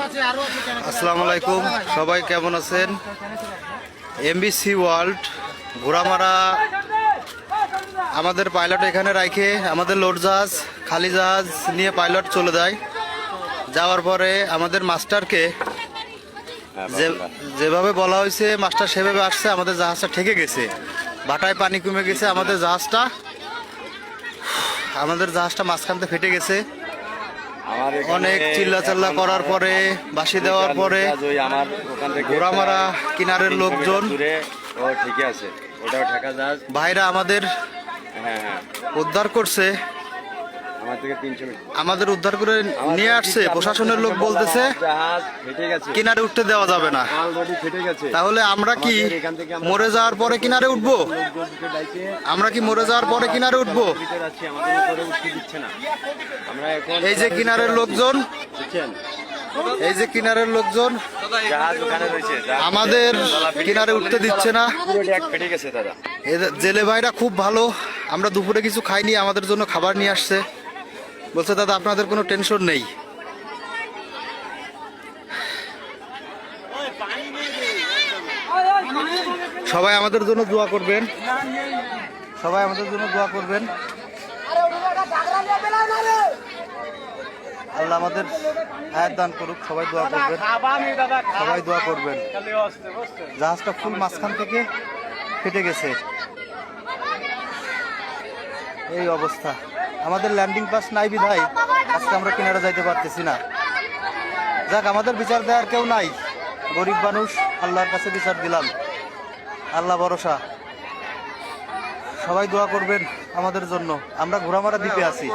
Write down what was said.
আসসালামু আলাইকুম, সবাই কেমন আছেন? এমবিসি ওয়ার্ল্ড ঘোড়ামারা আমাদের পাইলট এখানে রাখে আমাদের লোড জাহাজ খালি জাহাজ নিয়ে পাইলট চলে যায়। যাওয়ার পরে আমাদের মাস্টারকে যেভাবে বলা হয়েছে মাস্টার সেভাবে আসছে। আমাদের জাহাজটা ঠেকে গেছে, ভাটায় পানি কমে গেছে, আমাদের জাহাজটা মাঝখান থেকে ফেটে গেছে। অনেক চিল্লাচাল্লা করার পরে বাঁশি দেওয়ার পরে ঘোড়ামারা কিনারের লোকজন ভাইরা আমাদের উদ্ধার করছে, আমাদের উদ্ধার করে নিয়ে আসছে। প্রশাসনের লোক বলতেছে কিনারে উঠতে দেওয়া যাবে না। তাহলে আমরা কি মরে যাওয়ার পরে কিনারে উঠবো? এই যে কিনারের লোকজন আমাদের কিনারে উঠতে দিচ্ছে না। জেলে ভাইরা খুব ভালো, আমরা দুপুরে কিছু খাইনি, আমাদের জন্য খাবার নিয়ে আসছে। বলছে দাদা আপনাদের কোনো টেনশন নেই। সবাই আমাদের জন্য দোয়া করবেন, আল্লাহ আমাদের হায়াত দান করুক। সবাই দোয়া করবেন। জাহাজটা ফুল মাঝখান থেকে ফেটে গেছে, এই অবস্থা। আমাদের ল্যান্ডিং পাস নাই বিধায় আজকে আমরা কিনারে যাইতে পারতেছি না। যাক, আমাদের বিচার দেওয়ার কেউ নাই, গরিব মানুষ, আল্লাহর কাছে বিচার দিলাম, আল্লাহ ভরসা। সবাই দোয়া করবেন আমাদের জন্য। আমরা ঘোড়ামারা দ্বীপে আছি।